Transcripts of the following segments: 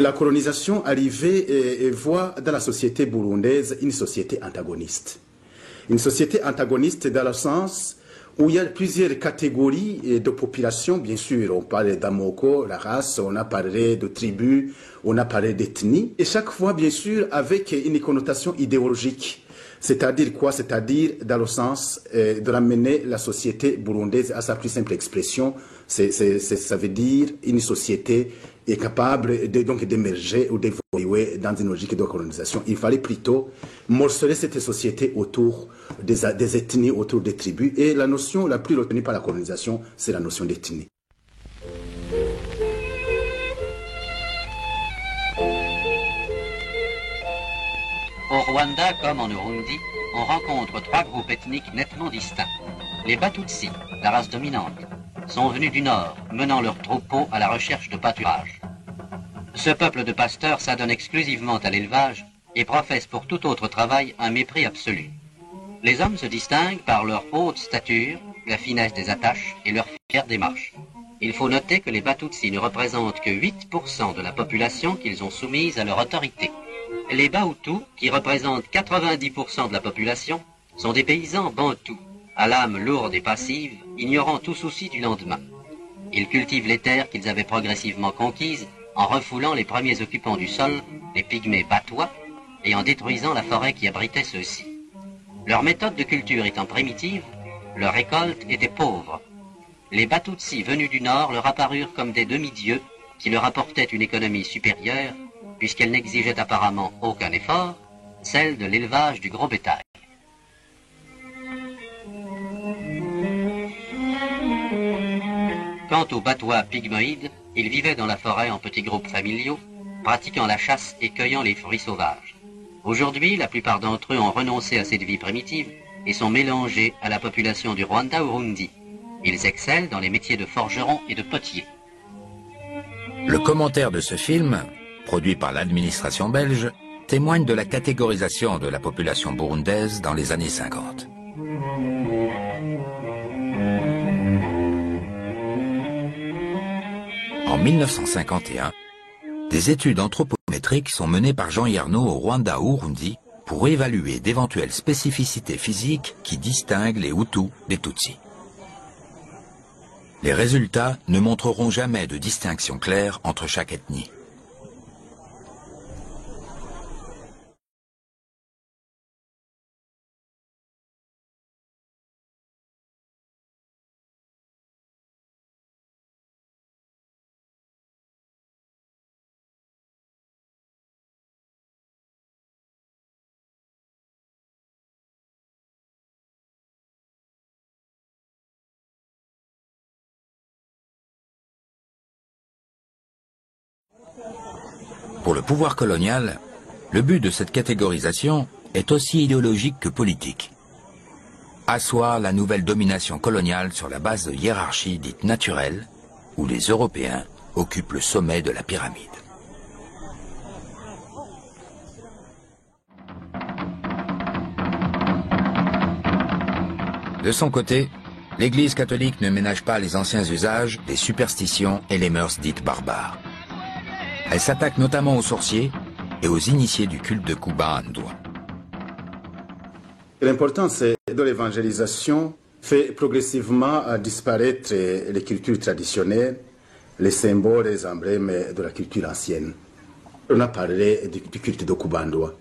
La colonisation arrivait et voit dans la société burundaise une société antagoniste. Une société antagoniste dans le sens où il y a plusieurs catégories de population, bien sûr. On parle d'amoko, la race, on a parlé de tribus, on a parlé d'ethnie. Et chaque fois, bien sûr, avec une connotation idéologique. C'est-à-dire quoi? C'est-à-dire dans le sens de ramener la société burundaise à sa plus simple expression. Ça veut dire une société est capable donc d'émerger ou d'évoluer dans une logique de colonisation. Il fallait plutôt morceler cette société autour des ethnies, autour des tribus. Et la notion la plus retenue par la colonisation, c'est la notion d'ethnie. Au Rwanda, comme en Burundi, on rencontre trois groupes ethniques nettement distincts. Les Batutsi, la race dominante, sont venus du nord, menant leurs troupeaux à la recherche de pâturage. Ce peuple de pasteurs s'adonne exclusivement à l'élevage et professe pour tout autre travail un mépris absolu. Les hommes se distinguent par leur haute stature, la finesse des attaches et leur fière démarche. Il faut noter que les Batutsi ne représentent que 8% de la population qu'ils ont soumise à leur autorité. Les Bahutus, qui représentent 90% de la population, sont des paysans bantous, à l'âme lourde et passive, ignorant tout souci du lendemain. Ils cultivent les terres qu'ils avaient progressivement conquises en refoulant les premiers occupants du sol, les pygmées batois, et en détruisant la forêt qui abritait ceux-ci. Leur méthode de culture étant primitive, leur récolte était pauvre. Les Batutsi venus du nord leur apparurent comme des demi-dieux qui leur apportaient une économie supérieure, puisqu'elle n'exigeait apparemment aucun effort, celle de l'élevage du gros bétail. Quant aux Batois pygmoïdes, ils vivaient dans la forêt en petits groupes familiaux, pratiquant la chasse et cueillant les fruits sauvages. Aujourd'hui, la plupart d'entre eux ont renoncé à cette vie primitive et sont mélangés à la population du Rwanda-Urundi. Ils excellent dans les métiers de forgeron et de potier. Le commentaire de ce film, produit par l'administration belge, témoigne de la catégorisation de la population burundaise dans les années 50. En 1951, des études anthropométriques sont menées par Jean Yarnaud au Rwanda-Urundi pour évaluer d'éventuelles spécificités physiques qui distinguent les Hutus des Tutsis. Les résultats ne montreront jamais de distinction claire entre chaque ethnie. Pour le pouvoir colonial, le but de cette catégorisation est aussi idéologique que politique. Asseoir la nouvelle domination coloniale sur la base de hiérarchies dites naturelles, où les Européens occupent le sommet de la pyramide. De son côté, l'Église catholique ne ménage pas les anciens usages, les superstitions et les mœurs dites barbares. Elle s'attaque notamment aux sorciers et aux initiés du culte de Kuba Ndwa. L'importance de l'évangélisation fait progressivement disparaître les cultures traditionnelles, les symboles et les emblèmes de la culture ancienne. On a parlé du culte de Kuba Ndwa.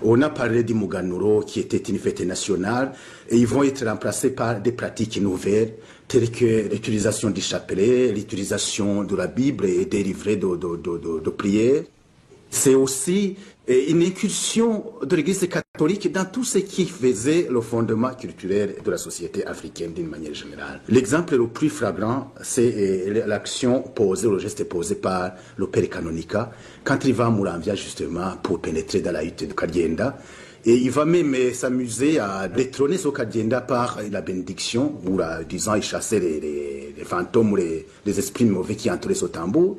On a parlé du Muganuro qui était une fête nationale et ils vont être remplacés par des pratiques nouvelles telles que l'utilisation du chapelet, l'utilisation de la Bible et des livrets de prière. C'est aussi une incursion de l'Église catholique dans tout ce qui faisait le fondement culturel de la société africaine d'une manière générale. L'exemple le plus flagrant, c'est l'action posée, le geste posé par le père Kanonika quand il va à Muramvya justement pour pénétrer dans la hutte de Kadyenda. Et il va même s'amuser à détrôner ce Kadyenda par la bénédiction, où disant il chassait les fantômes ou les esprits mauvais qui entouraient ce tambour.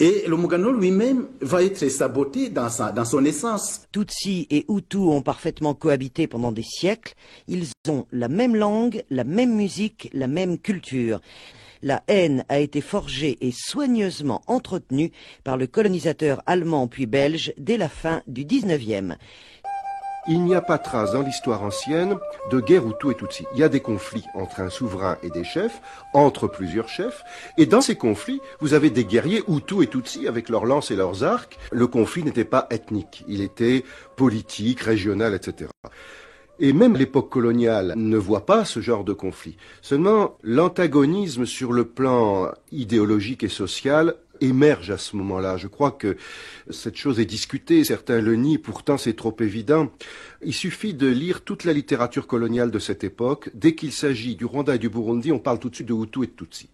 Et le Muganuro lui-même va être saboté dans son essence. Tutsis et Hutus ont parfaitement cohabité pendant des siècles. Ils ont la même langue, la même musique, la même culture. La haine a été forgée et soigneusement entretenue par le colonisateur allemand puis belge dès la fin du 19e. Il n'y a pas trace dans l'histoire ancienne de guerre Hutu et Tutsi. Il y a des conflits entre un souverain et des chefs, entre plusieurs chefs, et dans ces conflits, vous avez des guerriers Hutu et Tutsi avec leurs lances et leurs arcs. Le conflit n'était pas ethnique, il était politique, régional, etc. Et même l'époque coloniale ne voit pas ce genre de conflit. Seulement, l'antagonisme sur le plan idéologique et social émerge à ce moment-là. Je crois que cette chose est discutée, certains le nient, pourtant c'est trop évident. Il suffit de lire toute la littérature coloniale de cette époque. Dès qu'il s'agit du Rwanda et du Burundi, on parle tout de suite de Hutu et de Tutsi.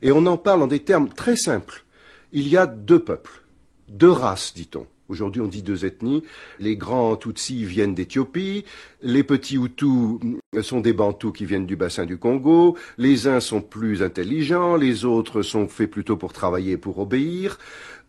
Et on en parle en des termes très simples. Il y a deux peuples, deux races, dit-on. Aujourd'hui, on dit deux ethnies. Les grands Tutsis viennent d'Éthiopie. Les petits Hutus sont des Bantous qui viennent du bassin du Congo. Les uns sont plus intelligents, les autres sont faits plutôt pour travailler et pour obéir.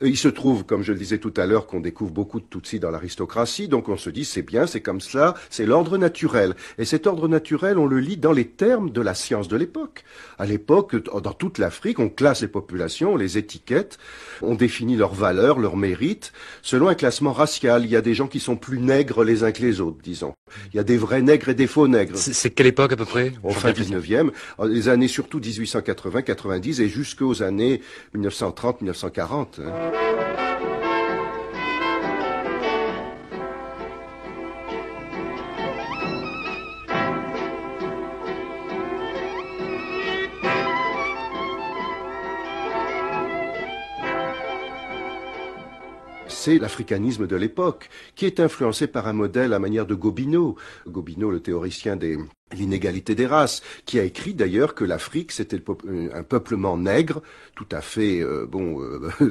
Il se trouve, comme je le disais tout à l'heure, qu'on découvre beaucoup de Tutsis dans l'aristocratie, donc on se dit c'est bien, c'est comme cela, c'est l'ordre naturel. Et cet ordre naturel, on le lit dans les termes de la science de l'époque. À l'époque, dans toute l'Afrique, on classe les populations, on les étiquette, on définit leurs valeurs, leurs mérites, selon un classement racial. Il y a des gens qui sont plus nègres les uns que les autres, disons. Il y a des vrais nègres et des faux nègres. C'est quelle époque à peu près? Au fin 19e, les années surtout 1880, 90 et jusqu'aux années 1930, 1940. C'est l'africanisme de l'époque, qui est influencé par un modèle à manière de Gobineau. Gobineau, le théoricien de l'inégalité des races, qui a écrit d'ailleurs que l'Afrique, c'était un peuplement nègre, tout à fait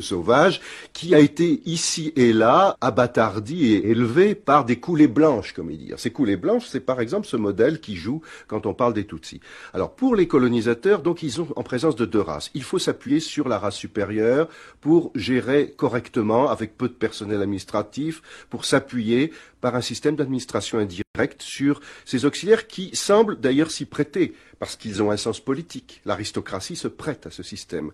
sauvage, qui a été ici et là abattardi et élevé par des coulées blanches, comme il dit. Ces coulées blanches, c'est par exemple ce modèle qui joue quand on parle des Tutsis. Alors pour les colonisateurs, donc ils sont en présence de deux races. Il faut s'appuyer sur la race supérieure pour gérer correctement, avec peu de personnel administratif, pour s'appuyer par un système d'administration indirecte sur ces auxiliaires qui semblent d'ailleurs s'y prêter, parce qu'ils ont un sens politique. L'aristocratie se prête à ce système.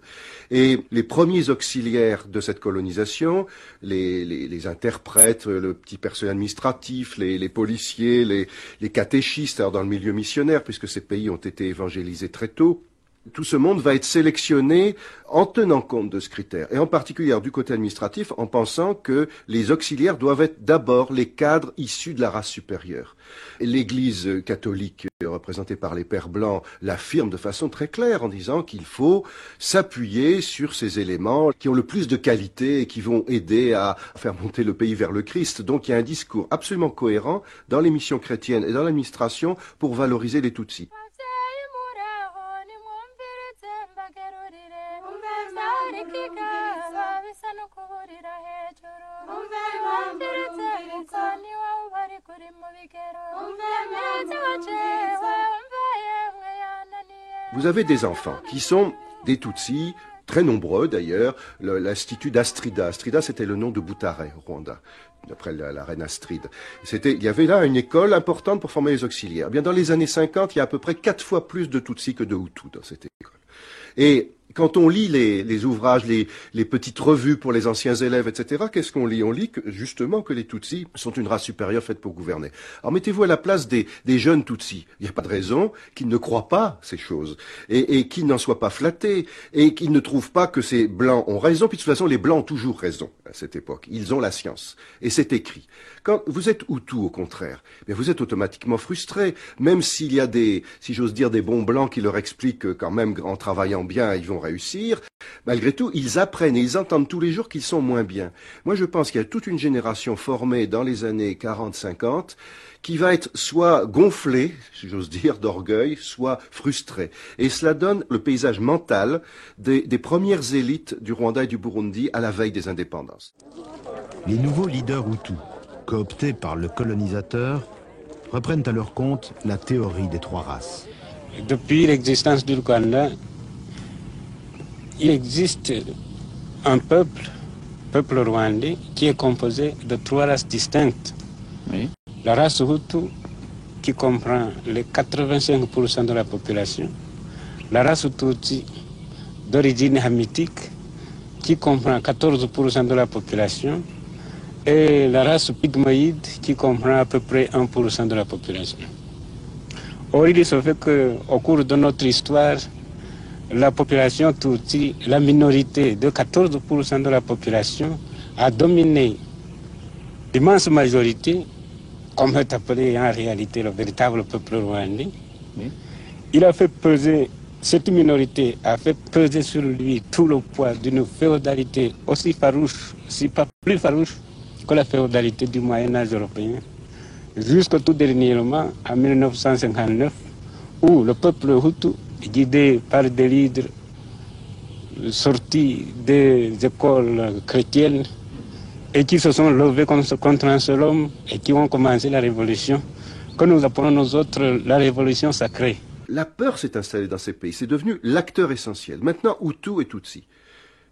Et les premiers auxiliaires de cette colonisation, les interprètes, le petit personnel administratif, les policiers, les catéchistes, alors dans le milieu missionnaire, puisque ces pays ont été évangélisés très tôt, tout ce monde va être sélectionné en tenant compte de ce critère, et en particulier du côté administratif, en pensant que les auxiliaires doivent être d'abord les cadres issus de la race supérieure. L'Église catholique, représentée par les pères blancs, l'affirme de façon très claire en disant qu'il faut s'appuyer sur ces éléments qui ont le plus de qualité et qui vont aider à faire monter le pays vers le Christ. Donc il y a un discours absolument cohérent dans les missions chrétiennes et dans l'administration pour valoriser les Tutsis. Vous avez des enfants qui sont des Tutsis, très nombreux d'ailleurs, l'institut d'Astrida. Astrida, c'était le nom de Butare au Rwanda, d'après la reine Astride. Il y avait là une école importante pour former les auxiliaires. Bien, dans les années 50, il y a à peu près 4 fois plus de Tutsis que de Hutus dans cette école. Et quand on lit les ouvrages, les petites revues pour les anciens élèves, etc., qu'est-ce qu'on lit? On lit justement que les Tutsis sont une race supérieure faite pour gouverner. Alors mettez-vous à la place des jeunes Tutsis. Il n'y a pas de raison qu'ils ne croient pas ces choses, et qu'ils n'en soient pas flattés, et qu'ils ne trouvent pas que ces Blancs ont raison, puis de toute façon les Blancs ont toujours raison à cette époque. Ils ont la science, et c'est écrit. Quand vous êtes Hutu, au contraire, mais vous êtes automatiquement frustré, même s'il y a si j'ose dire, des bons Blancs qui leur expliquent que quand même, en travaillant bien, ils vont réussir. Malgré tout, ils apprennent et ils entendent tous les jours qu'ils sont moins bien. Moi, je pense qu'il y a toute une génération formée dans les années 40-50 qui va être soit gonflée, si j'ose dire, d'orgueil, soit frustrée. Et cela donne le paysage mental des premières élites du Rwanda et du Burundi à la veille des indépendances. Les nouveaux leaders Hutus, cooptés par le colonisateur, reprennent à leur compte la théorie des trois races. Depuis l'existence du Rwanda, il existe un peuple rwandais, qui est composé de trois races distinctes. Oui. La race Hutu, qui comprend les 85% de la population, la race Tutsi, d'origine hamitique qui comprend 14% de la population et la race pygmoïde qui comprend à peu près 1% de la population. Or, il se fait qu'au cours de notre histoire, la population Tutsi, la minorité de 14% de la population, a dominé l'immense majorité, comme est appelé en réalité le véritable peuple rwandais. Il a fait peser, cette minorité a fait peser sur lui tout le poids d'une féodalité aussi farouche, si pas plus farouche que la féodalité du Moyen-Âge européen, jusqu'au tout dernièrement, en 1959, où le peuple Hutu, guidé par des leaders sortis des écoles chrétiennes et qui se sont levés contre un seul homme et qui ont commencé la révolution, que nous appelons nous autres la révolution sacrée. La peur s'est installée dans ces pays, c'est devenu l'acteur essentiel. Maintenant, Hutu et Tutsi,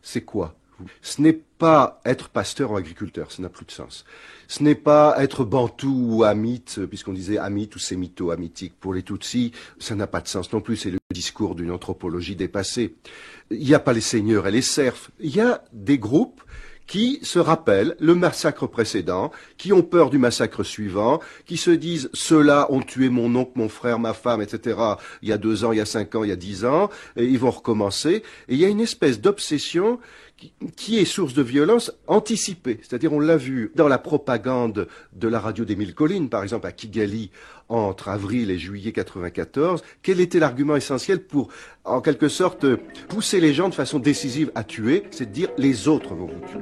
c'est quoi? Ce n'est pas être pasteur ou agriculteur, ça n'a plus de sens. Ce n'est pas être bantou ou hamite, puisqu'on disait hamite ou sémito-hamitique. Pour les Tutsis, ça n'a pas de sens non plus, c'est le discours d'une anthropologie dépassée. Il n'y a pas les seigneurs et les serfs. Il y a des groupes qui se rappellent le massacre précédent, qui ont peur du massacre suivant, qui se disent « ceux-là ont tué mon oncle, mon frère, ma femme, etc. il y a 2 ans, il y a 5 ans, il y a 10 ans, et ils vont recommencer. » Et il y a une espèce d'obsession qui est source de violence anticipée. C'est-à-dire, on l'a vu dans la propagande de la radio des Mille Collines, par exemple à Kigali, entre avril et juillet 94. Quel était l'argument essentiel pour, en quelque sorte, pousser les gens de façon décisive à tuer? C'est de dire, les autres vont vous tuer.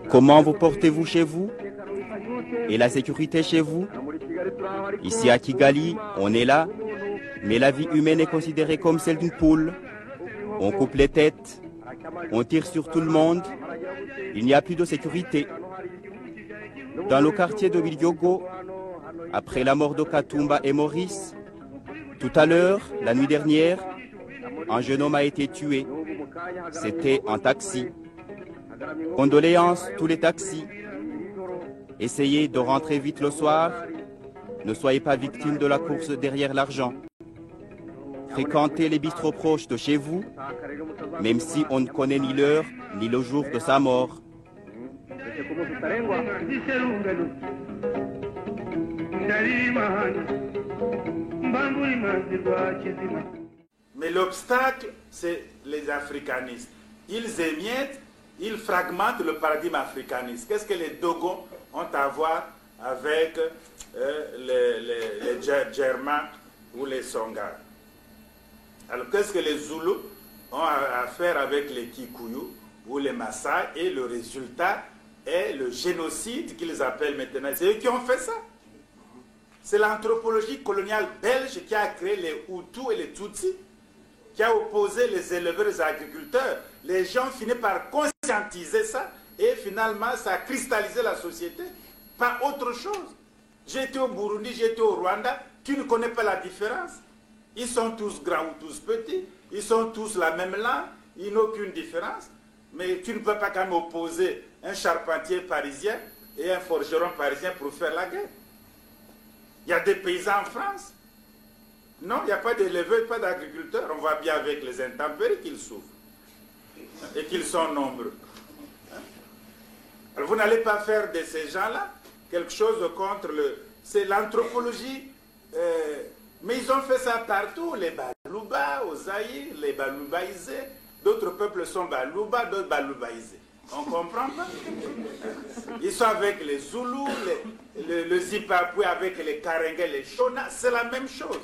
Comment vous portez-vous chez vous? Et la sécurité chez vous? Ici à Kigali, on est là, mais la vie humaine est considérée comme celle d'une poule. On coupe les têtes, on tire sur tout le monde, il n'y a plus de sécurité. Dans le quartier de Bilyogo, après la mort de Katumba et Maurice, tout à l'heure, la nuit dernière, un jeune homme a été tué. C'était un taxi. Condoléances, tous les taxis. Essayez de rentrer vite le soir. Ne soyez pas victime de la course derrière l'argent. Fréquentez les bistrots proches de chez vous, même si on ne connaît ni l'heure ni le jour de sa mort. Mais l'obstacle, c'est les africanistes. Ils émiettent, ils fragmentent le paradigme africaniste. Qu'est-ce que les Dogons ont à voir avec les Germains ou les Songhas? Alors qu'est-ce que les Zoulous ont à faire avec les Kikuyu ou les Maasai? Et le résultat est le génocide qu'ils appellent maintenant. C'est eux qui ont fait ça. C'est l'anthropologie coloniale belge qui a créé les Hutus et les Tutsis, qui a opposé les éleveurs et les agriculteurs. Les gens finissent par conscientiser ça et finalement ça a cristallisé la société. Pas autre chose. J'étais au Burundi, j'étais au Rwanda, tu ne connais pas la différence. Ils sont tous grands ou tous petits, ils sont tous la même langue, ils n'ont aucune différence. Mais tu ne peux pas quand même opposer un charpentier parisien et un forgeron parisien pour faire la guerre. Il y a des paysans en France. Non, il n'y a pas d'éleveurs, pas d'agriculteurs. On voit bien avec les intempéries qu'ils souffrent et qu'ils sont nombreux. Alors vous n'allez pas faire de ces gens-là quelque chose contre le... C'est l'anthropologie. Mais ils ont fait ça partout. Les Balouba, aux Zaïre, les Baloubaïsés. D'autres peuples sont Balouba, d'autres Baloubaïsés. On comprend pas? Ils sont avec les Zoulous, le Zimbabwe avec les Karenga, les Shona. C'est la même chose.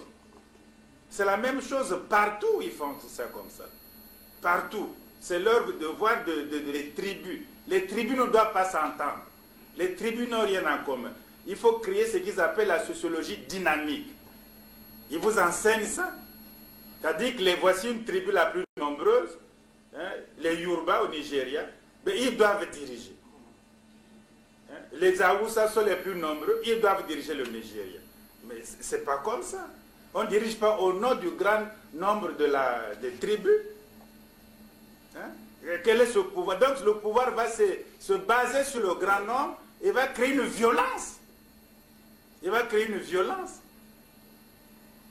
C'est la même chose partout, ils font ça comme ça. Partout. C'est leur devoir les tribus. Les tribus ne doivent pas s'entendre. Les tribus n'ont rien en commun. Il faut créer ce qu'ils appellent la sociologie dynamique. Ils vous enseignent ça. C'est-à-dire que voici une tribu la plus nombreuse, hein, les Yoruba au Nigeria, mais ils doivent diriger. Hein, les Aoussa sont les plus nombreux, ils doivent diriger le Nigeria. Mais ce n'est pas comme ça. On ne dirige pas au nom du grand nombre des tribus. Hein? Quel est ce pouvoir? Donc le pouvoir va se baser sur le grand nombre et va créer une violence. Il va créer une violence.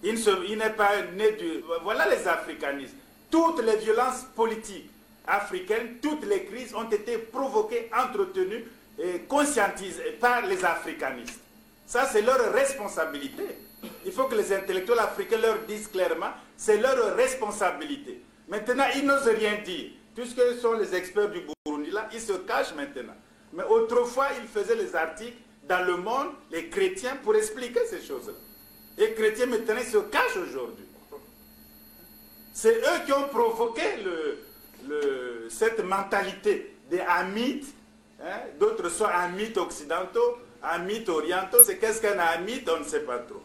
Il n'est pas né du... Voilà les africanistes. Toutes les violences politiques africaines, toutes les crises ont été provoquées, entretenues et conscientisées par les africanistes. Ça, c'est leur responsabilité. Il faut que les intellectuels africains leur disent clairement, c'est leur responsabilité. Maintenant, ils n'osent rien dire. Puisque sont les experts du Burundi là, ils se cachent maintenant. Mais autrefois, ils faisaient les articles dans Le Monde, les chrétiens, pour expliquer ces choses-là. Les chrétiens maintenant, ils se cachent aujourd'hui. C'est eux qui ont provoqué cette mentalité des Hamites, hein, d'autres sont Hamites occidentaux, Hamites orientaux. C'est qu'est-ce qu'un Hamite, on ne sait pas trop.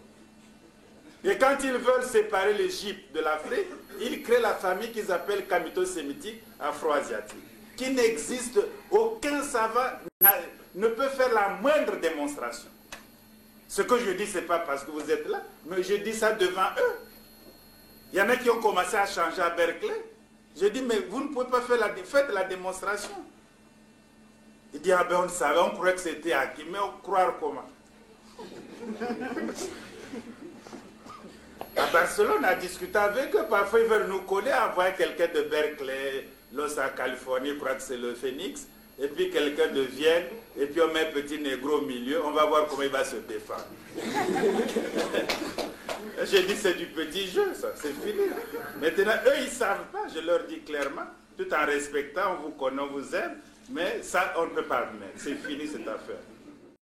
Et quand ils veulent séparer l'Égypte de l'Afrique, ils créent la famille qu'ils appellent camito-sémitique afro-asiatique, qui n'existe, aucun savant ne peut faire la moindre démonstration. Ce que je dis, ce n'est pas parce que vous êtes là, mais je dis ça devant eux. Il y en a qui ont commencé à changer à Berkeley. Je dis, mais vous ne pouvez pas faire faites la démonstration. Il dit, ah ben on savait, on croyait que c'était acquis, mais on croire comment? À Barcelone, on a discuté avec eux, parfois ils veulent nous coller, envoyer quelqu'un de Berkeley, Los Angeles, Californie, je crois que c'est le Phoenix, et puis quelqu'un de Vienne, et puis on met un petit négro au milieu, on va voir comment il va se défendre. J'ai dit c'est du petit jeu, ça, c'est fini. Maintenant, eux, ils ne savent pas, je leur dis clairement, tout en respectant, on vous connaît, on vous aime, mais ça, on ne peut pas admettre. C'est fini cette affaire.